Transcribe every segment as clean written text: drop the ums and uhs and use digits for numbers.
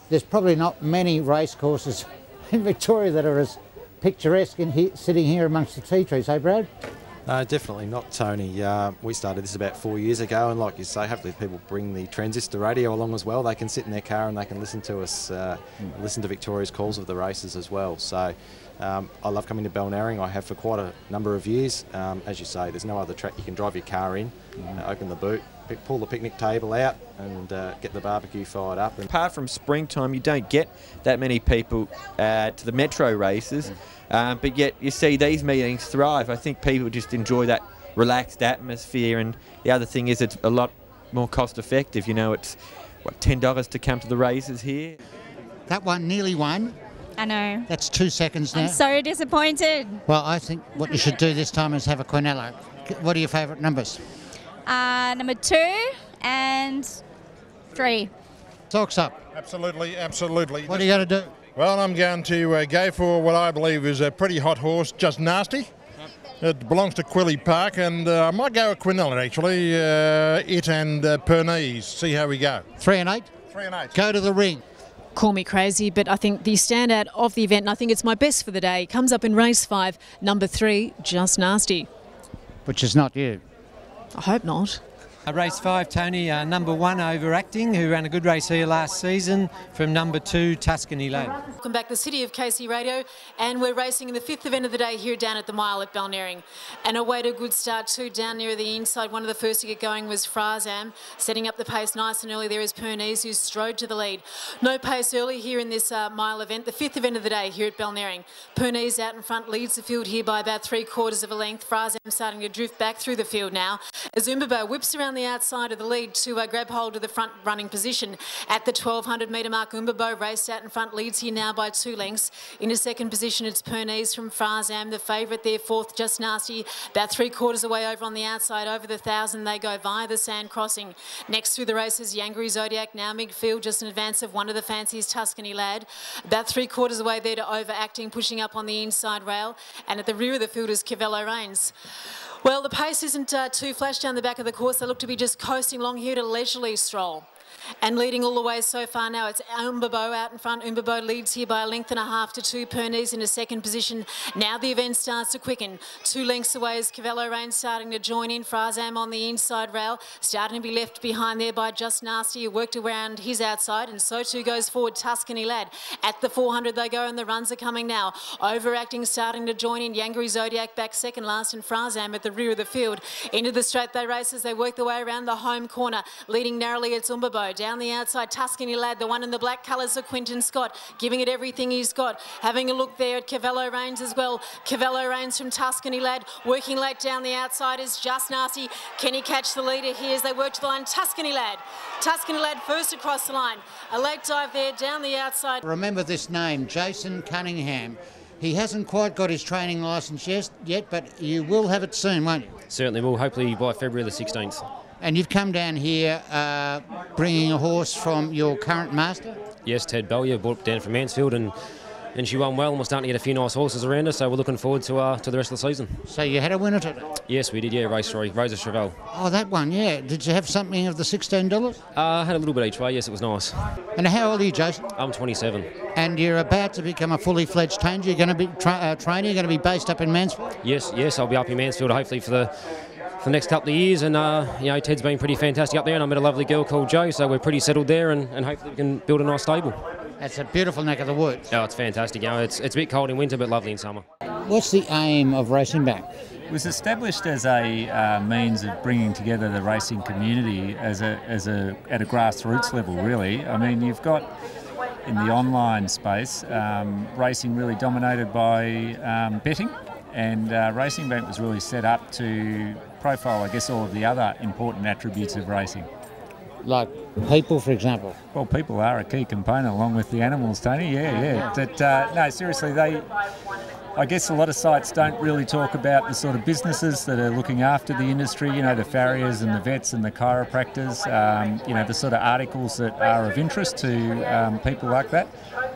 there's probably not many race courses in Victoria that are as picturesque sitting here amongst the tea trees, hey Brad? Definitely not, Tony. We started this about 4 years ago, and like you say, hopefully people bring the transistor radio along as well. They can sit in their car and they can listen to us, listen to Victoria's calls of the races as well. So I love coming to Balnarring. I have for quite a number of years. As you say, there's no other track you can drive your car in, open the boot, pull the picnic table out and get the barbecue fired up. Apart from springtime, you don't get that many people to the metro races, but yet you see these meetings thrive. I think people just enjoy that relaxed atmosphere, and the other thing is it's a lot more cost effective. You know, it's what, $10 to come to the races here. That one nearly won. I know. That's 2 seconds now. I'm so disappointed. Well, I think what you should do this time is have a quinella. What are your favourite numbers? Number 2 and 3. Socks up. Absolutely, absolutely. What are you going to do? Well, I'm going to go for what I believe is a pretty hot horse, Just Nasty. It belongs to Quilly Park, and I might go with Quinella actually. It and Pernice. See how we go. 3 and 8? 3 and 8. Go to the ring. Call me crazy, but I think the standout of the event, and I think it's my best for the day, comes up in race 5, number 3, Just Nasty. Which is not you. I hope not. Race 5, Tony, number 1, Overacting, who ran a good race here last season, from number 2, Tuscany Lad. Welcome back to the City of Casey Radio, and we're racing in the 5th event of the day here down at the mile at Balnarring. And away to a good start too, down near the inside. One of the first to get going was Frazam, setting up the pace nice and early. There is Pernice, who strode to the lead. No pace early here in this mile event, the 5th event of the day here at Balnarring. Pernice out in front, leads the field here by about 3/4 of a length. Frazam starting to drift back through the field now. As Umberbo whips around the outside of the lead to grab hold of the front running position. At the 1200 metre mark, Umberbo raced out in front, leads here now by 2 lengths. Into second position, it's Pernice from Frazam, the favourite there, 4th, Just Nasty. About 3/4 away over on the outside, over the 1,000 they go via the sand crossing. Next through the races, Yangri Zodiac, now midfield, just in advance of one of the fancies, Tuscany Lad. About 3/4 away there to Overacting, pushing up on the inside rail. And at the rear of the field is Cavello Reigns. Well, the pace isn't too flash down the back of the course. They look to be just coasting along here at a leisurely stroll. And leading all the way so far now, it's Umberbo out in front. Umberbo leads here by 1.5 to 2. Pernice in a second position. Now the event starts to quicken. 2 lengths away is Cavello Reigns starting to join in. Frazam on the inside rail, starting to be left behind there by Just Nasty, who worked around his outside, and so too goes forward Tuscany Lad. At the 400 they go, and the runs are coming now. Overacting starting to join in. Yangri Zodiac back second last, and Frazam at the rear of the field. Into the straight they race as they work their way around the home corner. Leading narrowly, it's Umberbo. Down the outside, Tuscany Lad, the one in the black colours of Quinton Scott, giving it everything he's got. Having a look there at Cavello Reigns as well. Cavello Reigns from Tuscany Lad, working late down the outside is Just Nasty. Can he catch the leader here as they work to the line? Tuscany Lad first across the line. A late dive there down the outside. Remember this name, Jason Cunningham. He hasn't quite got his training licence yet, but you will have it soon, won't you? Certainly will, hopefully by February the 16th. And you've come down here bringing a horse from your current master? Yes, Ted Bellier, brought down from Mansfield, and she won well, and we're starting to get a few nice horses around her, so we're looking forward to the rest of the season. So you had a winner today? Yes, we did, yeah, race 3, Rosa Chevelle. Oh, that one, yeah. Did you have something of the $16? I had a little bit each way, yes, it was nice. And how old are you, Jason? I'm 27. And you're about to become a fully fledged trainer? You're going to be trainer? You're going to be based up in Mansfield? Yes, I'll be up in Mansfield hopefully for the next couple of years, and you know, Ted's been pretty fantastic up there, and I met a lovely girl called Jo, so we're pretty settled there, and hopefully we can build a nice stable. That's a beautiful neck of the woods. Oh, it's fantastic. You know, it's a bit cold in winter, but lovely in summer. What's the aim of Racing Back? It was established as a means of bringing together the racing community at a grassroots level, really. I mean, you've got in the online space racing really dominated by betting, and Racing Bank was really set up to profile, I guess, all of the other important attributes of racing. Like people, for example? Well, people are a key component along with the animals, Tony, yeah. But, no, seriously, I guess a lot of sites don't really talk about the sort of businesses that are looking after the industry, you know, the farriers and the vets and the chiropractors, you know, the sort of articles that are of interest to people like that,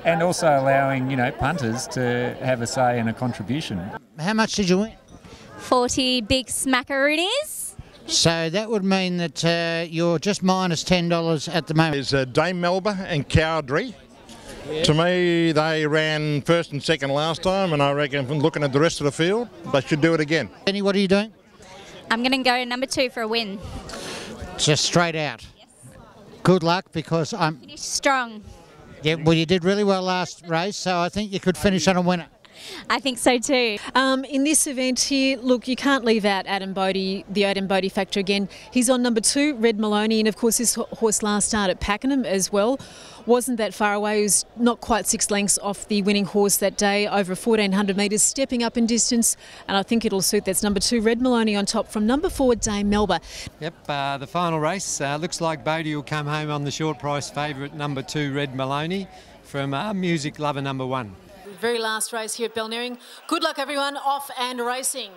and also allowing, you know, punters to have a say and a contribution. How much did you win? 40 big smackaroonies. So that would mean that you're just minus $10 at the moment. There's Dame Melba and Cowdrey To me, they ran first and second last time, and I reckon from looking at the rest of the field, they should do it again. Penny, what are you doing? I'm going to go number 2 for a win. Just straight out. Yes. Good luck, because I'm... Finish strong. Yeah, well, you did really well last race, so I think you could finish on a winner. I think so too. In this event here, look, you can't leave out Adam Bodie, the Adam Bodie factor again. He's on number 2, Red Maloney, and of course this horse last start at Pakenham as well. Wasn't that far away. He was not quite 6 lengths off the winning horse that day, over 1,400 metres, stepping up in distance, and I think it'll suit. That's number 2, Red Maloney on top from number 4, Dame Melba. Yep, the final race. Looks like Bodie will come home on the short price favourite, number 2, Red Maloney, from Music Lover number 1. Very last race here at Balnarring. Good luck everyone, off and racing.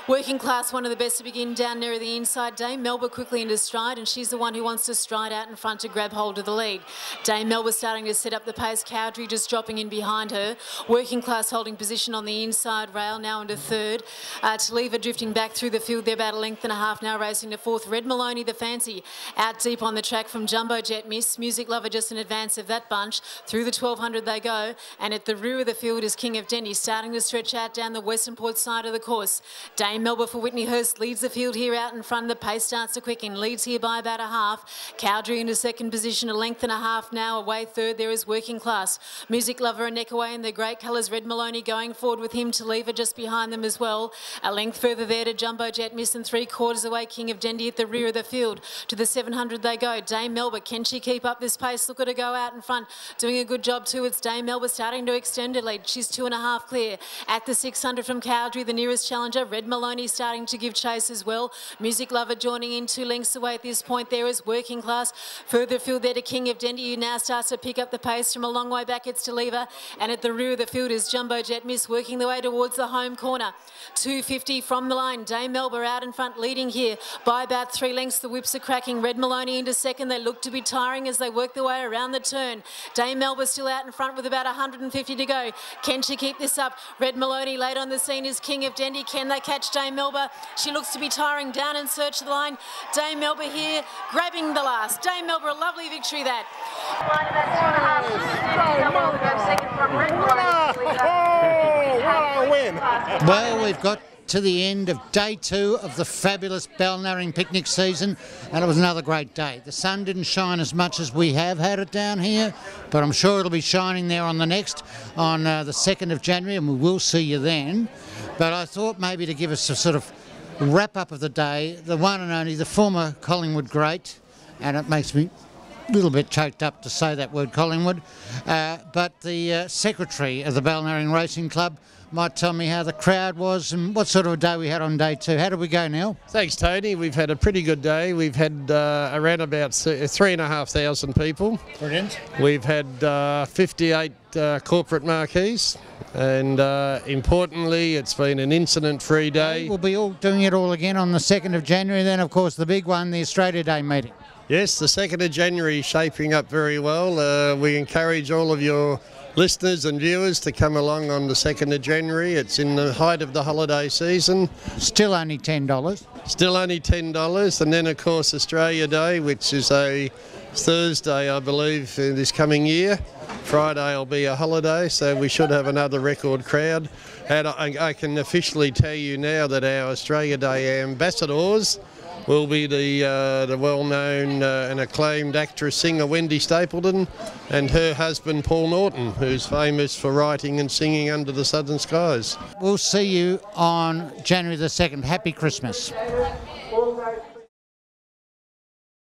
Working class, one of the best to begin down near the inside. Dame Melba quickly into stride, and she's the one who wants to stride out in front to grab hold of the lead. Dame Melba starting to set up the pace. Cowdrey just dropping in behind her. Working class holding position on the inside rail, now into third. Taliva drifting back through the field. They're about a length and a half now, racing to fourth. Red Maloney, the fancy, out deep on the track from Jumbo Jet Miss. Music Lover just in advance of that bunch. Through the 1,200 they go, and at the rear of the field is King of Denny, starting to stretch out down the Western Port side of the course. Dame Melba for Whitney Hurst leads the field here out in front. The pace starts to quicken, leads here by about a half. Cowdrey into second position, a length and a half now. Away third there is Working Class. Music Lover a neck away in the great colours. Red Maloney going forward with him to leave her just behind them as well. A length further there to Jumbo Jet Miss, and 3/4 away King of Dendy at the rear of the field. To the 700 they go. Dame Melba, can she keep up this pace? Look at her go out in front, doing a good job too. It's Dame Melba starting to extend her lead. She's 2.5 clear. At the 600 from Cowdrey, the nearest challenger. Red Maloney starting to give chase as well. Music Lover joining in 2 lengths away at this point. There is Working Class. Further field there to King of Dendy, who now starts to pick up the pace from a long way back. It's to lever. And at the rear of the field is Jumbo Jet Miss, working the way towards the home corner. 250 from the line. Dame Melba out in front, leading here by about 3 lengths. The whips are cracking. Red Maloney into second. They look to be tiring as they work their way around the turn. Dame Melba still out in front with about 150 to go. Can she keep this up? Red Maloney late on the scene is King of Dendy. Can they catch Dame Melba? She looks to be tiring down in search of the line. Dame Melba here grabbing the last. Dame Melba, a lovely victory that. Oh, win. Well, we've got to the end of day 2 of the fabulous Balnarring picnic season, and it was another great day. The sun didn't shine as much as we have had it down here, but I'm sure it'll be shining there on the next, on the 2nd of January, and we will see you then. But I thought maybe to give us a sort of wrap up of the day, the one and only, the former Collingwood great, and it makes me a little bit choked up to say that word, Collingwood, but the secretary of the Balnarring Racing Club might tell me how the crowd was and what sort of a day we had on day 2. How did we go, Neil? Thanks, Tony. We've had a pretty good day. We've had around about 3,500 people. Brilliant. We've had 58 corporate marquees, and importantly, it's been an incident-free day. We'll be all doing it all again on the 2nd of January. Then, of course, the big one, the Australia Day meeting. Yes, the 2nd of January is shaping up very well. We encourage all of your listeners and viewers to come along on the 2nd of January. It's in the height of the holiday season. Still only $10. Still only $10. And then, of course, Australia Day, which is a Thursday, I believe, this coming year. Friday will be a holiday, so we should have another record crowd. And I can officially tell you now that our Australia Day ambassadors will be the well-known and acclaimed actress, singer Wendy Stapleton, and her husband Paul Norton, who's famous for writing and singing Under the Southern Skies. We'll see you on January the 2nd. Happy Christmas.